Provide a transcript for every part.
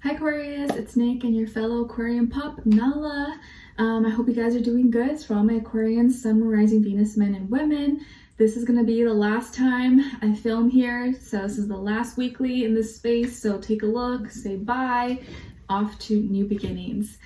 Hi Aquarius, it's Nick and your fellow Aquarian pup, Nala. I hope you guys are doing good. For all my Aquarians, Sun, Moon, Rising, Venus, men and women, this is going to be the last time I film here. So this is the last weekly in this space. So take a look, say bye, off to new beginnings.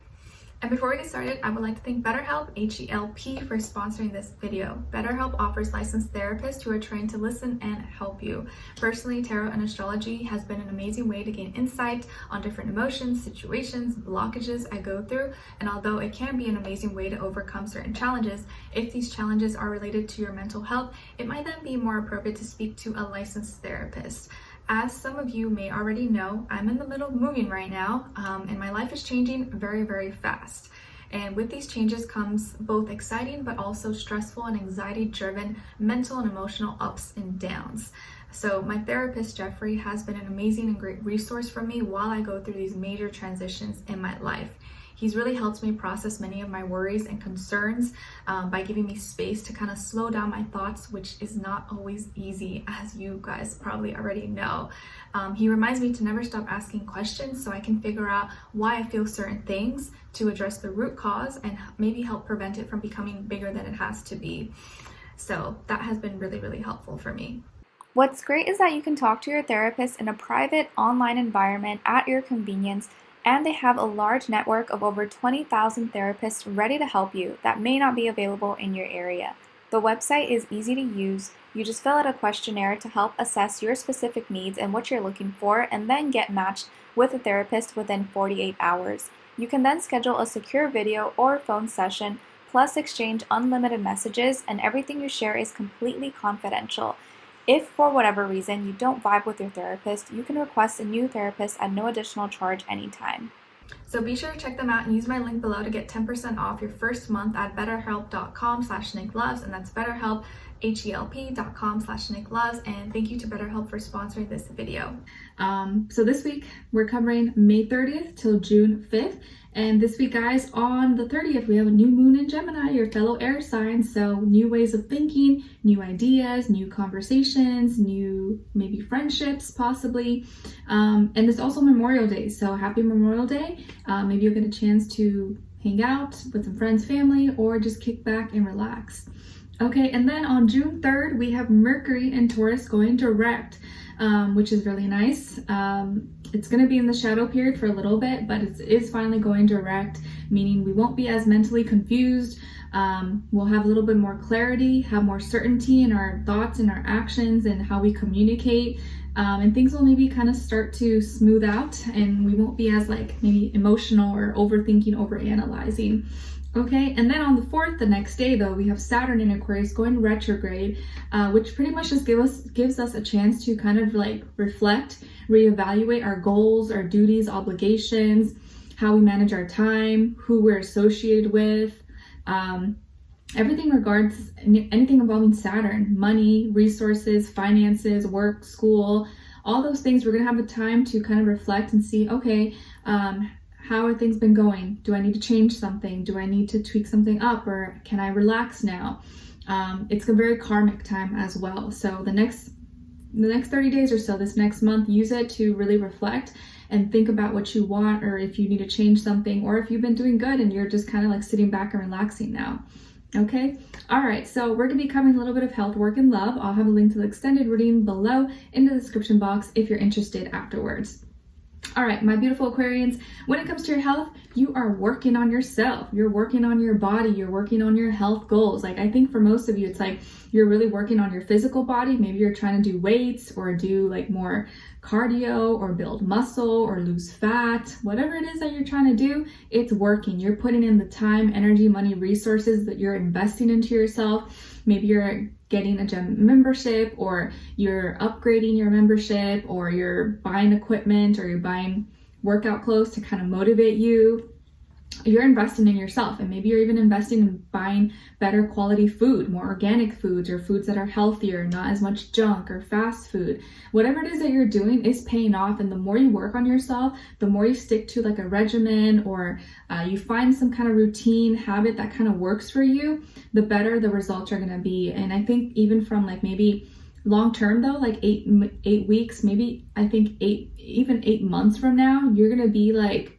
And before we get started, I would like to thank BetterHelp, H-E-L-P, for sponsoring this video. BetterHelp offers licensed therapists who are trained to listen and help you. Personally, tarot and astrology has been an amazing way to gain insight on different emotions, situations, blockages I go through, and although it can be an amazing way to overcome certain challenges, if these challenges are related to your mental health, it might then be more appropriate to speak to a licensed therapist. As some of you may already know, I'm in the middle of moving right now, and my life is changing very, very fast. And with these changes comes both exciting, but also stressful and anxiety-driven mental and emotional ups and downs. So my therapist, Jeffrey, has been an amazing and great resource for me while I go through these major transitions in my life. He's really helped me process many of my worries and concerns by giving me space to kind of slow down my thoughts, which is not always easy, as you guys probably already know. He reminds me to never stop asking questions so I can figure out why I feel certain things to address the root cause and maybe help prevent it from becoming bigger than it has to be. So that has been really, really helpful for me. What's great is that you can talk to your therapist in a private online environment at your convenience, and they have a large network of over 20,000 therapists ready to help you that may not be available in your area. The website is easy to use. You just fill out a questionnaire to help assess your specific needs and what you're looking for, and then get matched with a therapist within 48 hours. You can then schedule a secure video or phone session, plus exchange unlimited messages, and everything you share is completely confidential. If for whatever reason you don't vibe with your therapist, you can request a new therapist at no additional charge anytime. So be sure to check them out and use my link below to get 10% off your first month at betterhelp.com/Nicloves, and that's BetterHelp, HELP.com/Nicloves. And thank you to BetterHelp for sponsoring this video. So this week we're covering May 30th till June 5th. And this week, guys, on the 30th, we have a new moon in Gemini, your fellow air sign. So new ways of thinking, new ideas, new conversations, new maybe friendships, possibly. And it's also Memorial Day. So happy Memorial Day. Maybe you'll get a chance to hang out with some friends, family, or just kick back and relax. Okay, and then on June 3rd, we have Mercury in Taurus going direct, which is really nice. It's going to be in the shadow period for a little bit, but it is finally going direct, meaning we won't be as mentally confused. We'll have a little bit more clarity, have more certainty in our thoughts and our actions and how we communicate. And things will maybe kind of start to smooth out, and we won't be as maybe emotional or overthinking, overanalyzing. Okay, and then on the 4th, the next day though, we have Saturn in Aquarius going retrograde, which pretty much just gives us a chance to kind of reflect, reevaluate our goals, our duties, obligations, how we manage our time, who we're associated with, everything regards anything involving Saturn, money, resources, finances, work, school, all those things. We're gonna have the time to kind of reflect and see, okay, how have things been going? Do I need to change something? Do I need to tweak something up, or can I relax now? It's a very karmic time as well. So the next 30 days or so, this next month, use it to really reflect and think about what you want, or if you need to change something, or if you've been doing good and you're just kind of sitting back and relaxing now. Okay, all right, so we're gonna be covering a little bit of health, work, and love. I'll have a link to the extended reading below in the description box if you're interested afterwards. All right, my beautiful Aquarians, when it comes to your health, you are working on yourself. You're working on your body. You're working on your health goals. I think for most of you, it's you're really working on your physical body. Maybe you're trying to do weights or do more cardio or build muscle or lose fat. Whatever it is that you're trying to do, it's working. You're putting in the time, energy, money, resources that you're investing into yourself. Maybe you're getting a gym membership, or you're upgrading your membership, or you're buying equipment, or you're buying workout clothes to kind of motivate you. You're investing in yourself, and maybe you're even investing in buying better quality food, more organic foods, or foods that are healthier, not as much junk or fast food. Whatever it is that you're doing is paying off, and the more you work on yourself, the more you stick to a regimen, or you find some kind of routine habit that kind of works for you, the better the results are going to be. And I think even from maybe Long term though, like 8 weeks, maybe I think even 8 months from now, you're gonna be like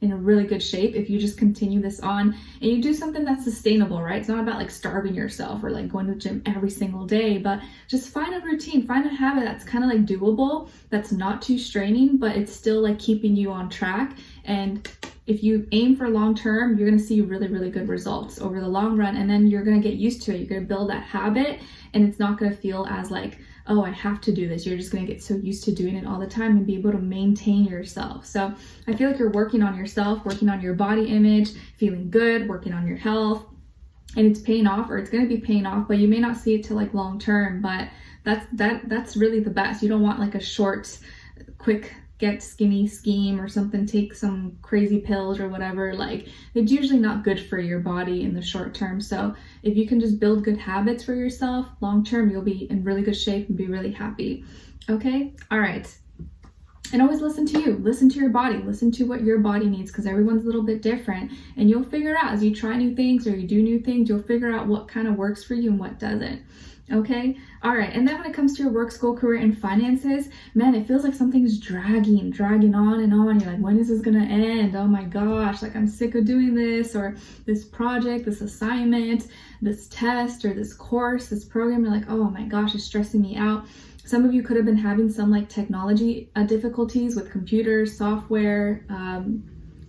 in a really good shape if you just continue this on and you do something that's sustainable, right? It's not about like starving yourself or like going to the gym every single day, but just find a routine, find a habit that's kind of like doable, that's not too straining, but it's still like keeping you on track. And if you aim for long term, you're going to see really, really good results over the long run. And then you're going to get used to it. You're going to build that habit and it's not going to feel as like, oh, I have to do this. You're just going to get so used to doing it all the time and be able to maintain yourself. So I feel like you're working on yourself, working on your body image, feeling good, working on your health, and it's paying off, or it's going to be paying off, but you may not see it till like long term, but that's really the best. You don't want like a short, quick get skinny scheme or something, take some crazy pills or whatever. Like, it's usually not good for your body in the short term. So if you can just build good habits for yourself, long term, you'll be in really good shape and be really happy. Okay. All right. And always listen to you, listen to your body, listen to what your body needs, because everyone's a little bit different, and you'll figure out as you try new things or you do new things, you'll figure out what kind of works for you and what doesn't. Okay. All right. And then when it comes to your work, school, career, and finances, man, it feels like something's dragging on and on. You're like, when is this going to end? Oh my gosh, like I'm sick of doing this, or this project, this assignment, this test, or this course, this program. You're like, oh my gosh, it's stressing me out. Some of you could have been having some like technology difficulties with computers, software,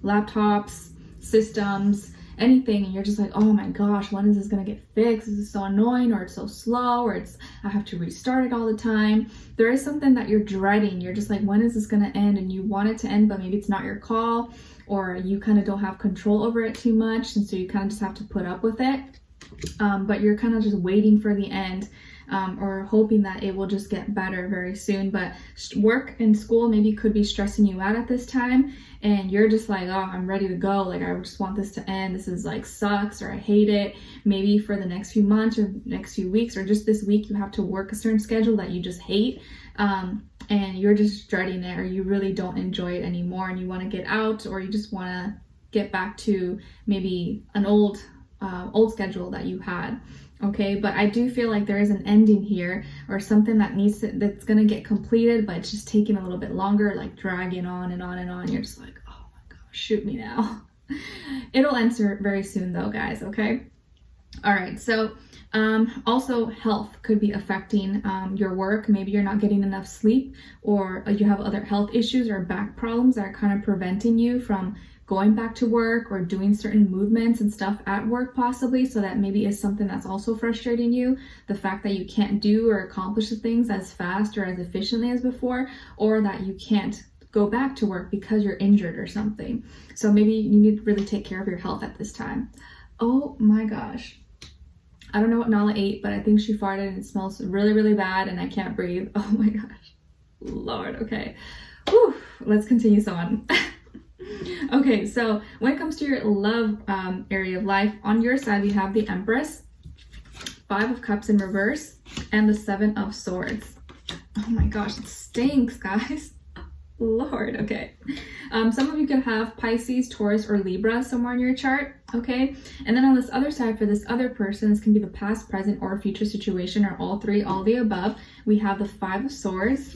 laptops, systems, anything, and you're just like, oh my gosh, when is this gonna get fixed? This is so annoying, or it's so slow, or I have to restart it all the time. There is something that you're dreading. You're just like, when is this gonna end? And you want it to end, but maybe it's not your call, or you kind of don't have control over it too much, and so you kind of just have to put up with it. But you're kind of just waiting for the end, or hoping that it will just get better very soon. But work and school maybe could be stressing you out at this time, and you're just like, oh, I'm ready to go. Like, I just want this to end. This is like sucks, or I hate it. Maybe for the next few months or next few weeks, or just this week, you have to work a certain schedule that you just hate. And you're just dreading it, or you really don't enjoy it anymore, and you want to get out, or you just want to get back to maybe an old schedule that you had. Okay, but I do feel like there is an ending here, or something that's going to get completed, but it's just taking a little bit longer, like dragging on and on and on. You're just like, oh my gosh, shoot me now. It'll end very soon though, guys. Okay. All right. So also health could be affecting your work. Maybe you're not getting enough sleep, or you have other health issues or back problems that are kind of preventing you from going back to work, or doing certain movements and stuff at work possibly. So that maybe is something that's also frustrating you. The fact that you can't do or accomplish the things as fast or as efficiently as before, or that you can't go back to work because you're injured or something. So maybe you need to really take care of your health at this time. Oh my gosh. I don't know what Nala ate, but I think she farted and it smells really, really bad and I can't breathe. Oh my gosh. Lord, okay. Whew. Let's continue on. Okay, so when it comes to your love area of life, on your side we have the Empress, 5 of Cups in reverse, and the 7 of Swords. Oh my gosh, it stinks, guys. Lord, okay. Some of you could have Pisces, Taurus, or Libra somewhere in your chart, okay? And then on this other side, for this other person, this can be the past, present, or future situation, or all three, all the above. We have the 5 of Swords,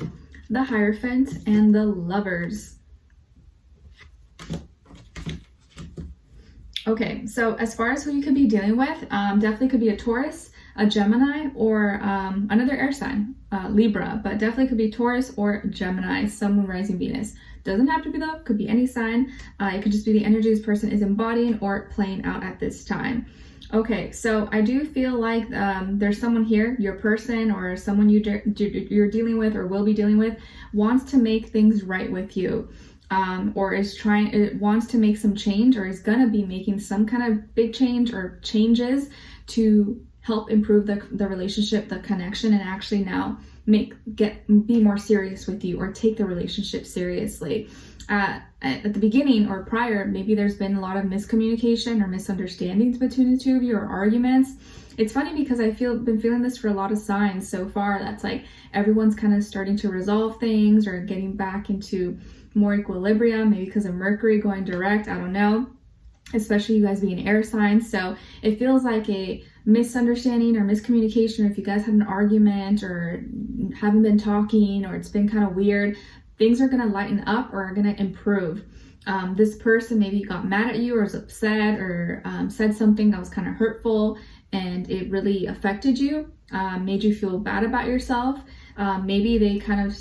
the Hierophant, and the Lovers. Okay, so as far as who you could be dealing with, definitely could be a Taurus, a Gemini, or another air sign, Libra, but definitely could be Taurus or Gemini, Sun, Moon, Rising, Venus. Doesn't have to be though, could be any sign. It could just be the energy this person is embodying or playing out at this time. Okay, so I do feel like there's someone here, your person or someone you're dealing with or will be dealing with, wants to make things right with you. Or wants to make some change, or is gonna be making some kind of big change or changes to help improve the relationship, the connection, and actually now be more serious with you, or take the relationship seriously. At the beginning or prior, maybe there's been a lot of miscommunication or misunderstandings between the two of you, or arguments. It's funny because been feeling this for a lot of signs so far. That's like everyone's kind of starting to resolve things or getting back into more equilibrium, maybe because of Mercury going direct, I don't know, especially you guys being air signs. So it feels like a misunderstanding or miscommunication, or if you guys had an argument or haven't been talking or it's been kind of weird, things are going to lighten up or are going to improve. This person maybe got mad at you or was upset or said something that was kind of hurtful and it really affected you, made you feel bad about yourself. Maybe they kind of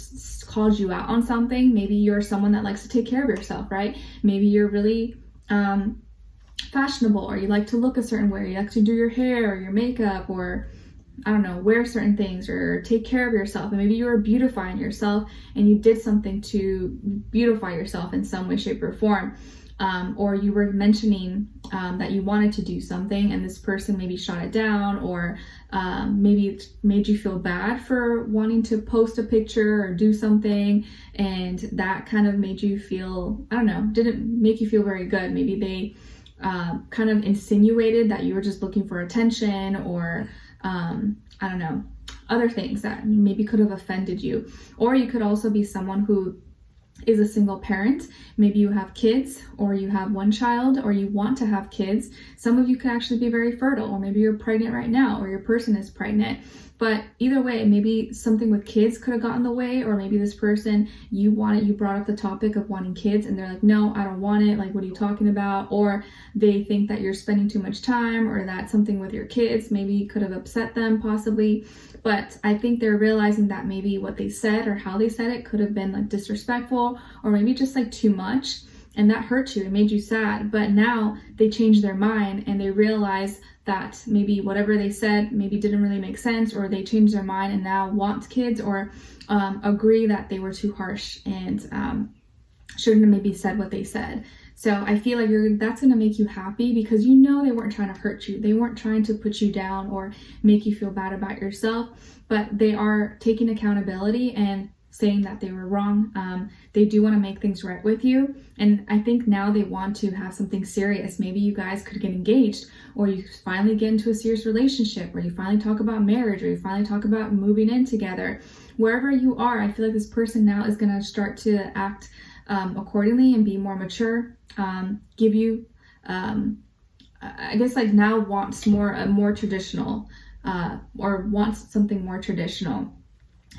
called you out on something. Maybe you're someone that likes to take care of yourself, right? Maybe you're really fashionable, or you like to look a certain way, you like to do your hair or your makeup, or I don't know, wear certain things or take care of yourself. And maybe you were beautifying yourself and you did something to beautify yourself in some way, shape, or form. Or you were mentioning that you wanted to do something and this person maybe shot it down, or maybe it made you feel bad for wanting to post a picture or do something, and that kind of made you feel, I don't know, didn't make you feel very good. Maybe they kind of insinuated that you were just looking for attention, or I don't know, other things that maybe could have offended you. Or you could also be someone who is a single parent. Maybe you have kids, or you have one child, or you want to have kids. Some of you could actually be very fertile, or maybe you're pregnant right now, or your person is pregnant. But either way, maybe something with kids could have gotten in the way, or maybe this person, you brought up the topic of wanting kids and they're like, no, I don't want it. Like, what are you talking about? Or they think that you're spending too much time, or that something with your kids maybe could have upset them possibly. But I think they're realizing that maybe what they said or how they said it could have been like disrespectful, or maybe just like too much. And that hurt you, it made you sad. But now they changed their mind and they realize that maybe whatever they said maybe didn't really make sense, or they changed their mind and now want kids, or agree that they were too harsh and shouldn't have maybe said what they said. So I feel like that's going to make you happy, because you know they weren't trying to hurt you. They weren't trying to put you down or make you feel bad about yourself, but they are taking accountability and saying that they were wrong. They do want to make things right with you. And I think now they want to have something serious. Maybe you guys could get engaged, or you finally get into a serious relationship, or you finally talk about marriage, or you finally talk about moving in together. Wherever you are, I feel like this person now is going to start to act accordingly and be more mature, give you, I guess like now wants more traditional, or wants something more traditional,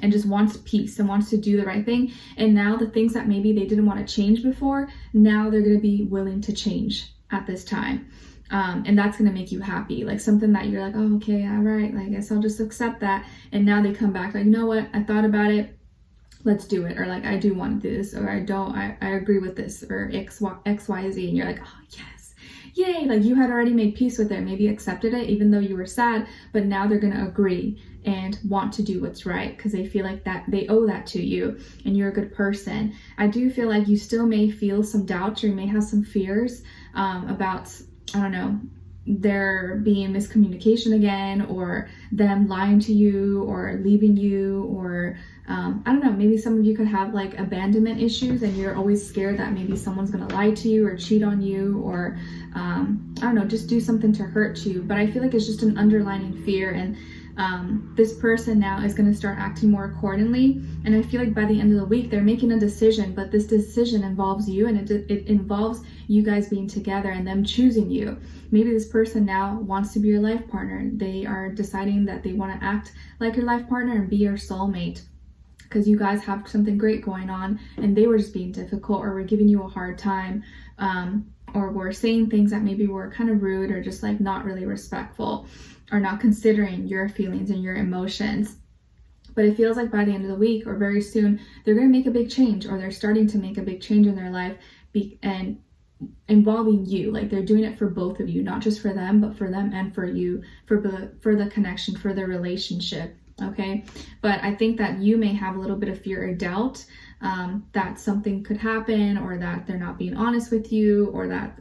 and just wants peace and wants to do the right thing. And now the things that maybe they didn't want to change before, now they're going to be willing to change at this time. And that's going to make you happy. Like something that you're like, oh, okay, all right, I guess I'll just accept that. And now they come back like, you know what, I thought about it, let's do it. Or like, I do want to do this, or I agree with this, or X, Y, Z. And you're like, oh yes, yay. Like you had already made peace with it, maybe accepted it, even though you were sad, but now they're going to agree and want to do what's right, because they feel like that they owe that to you and you're a good person. I do feel like you still may feel some doubts, or you may have some fears about, I don't know, there being miscommunication again, or them lying to you or leaving you, or I don't know, maybe some of you could have like abandonment issues and you're always scared that maybe someone's gonna lie to you or cheat on you, or I don't know, just do something to hurt you. But I feel like it's just an underlying fear, and this person now is going to start acting more accordingly. And I feel like by the end of the week they're making a decision, but this decision involves you, and it involves you guys being together and them choosing you. Maybe this person now wants to be your life partner. They are deciding that they want to act like your life partner and be your soulmate, because you guys have something great going on and they were just being difficult, or were giving you a hard time, or were saying things that maybe were kind of rude, or just like not really respectful, or not considering your feelings and your emotions. But it feels like by the end of the week, or very soon, they're going to make a big change, or they're starting to make a big change in their life, and involving you. Like they're doing it for both of you, not just for them, but for them and for you, for the connection, for the relationship. Okay, but I think that you may have a little bit of fear or doubt that something could happen, or that they're not being honest with you, or that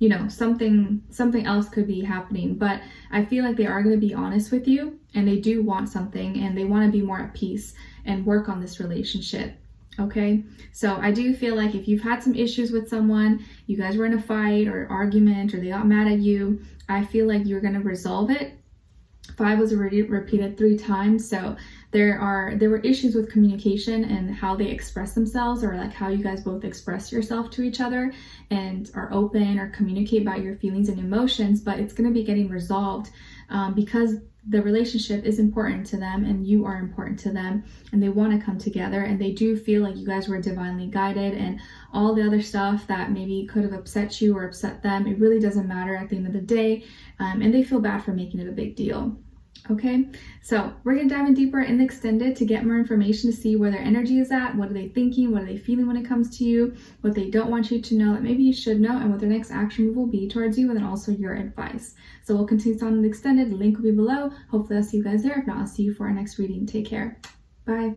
you know, something else could be happening. But I feel like they are going to be honest with you, and they do want something, and they want to be more at peace and work on this relationship. Okay, so I do feel like if you've had some issues with someone, you guys were in a fight or argument, or they got mad at you, I feel like you're going to resolve it. 5 was already repeated 3 times, so there were issues with communication and how they express themselves, or like how you guys both express yourself to each other and are open or communicate about your feelings and emotions. But it's going to be getting resolved because the relationship is important to them and you are important to them, and they want to come together, and they do feel like you guys were divinely guided, and all the other stuff that maybe could have upset you or upset them, it really doesn't matter at the end of the day. And they feel bad for making it a big deal. Okay, so we're gonna dive in deeper in the extended to get more information, to see where their energy is at, what are they thinking, what are they feeling when it comes to you, what they don't want you to know that maybe you should know, and what their next action move will be towards you, and then also your advice. So we'll continue on in the extended. The link will be below. Hopefully I'll see you guys there. If not, I'll see you for our next reading. Take care. Bye.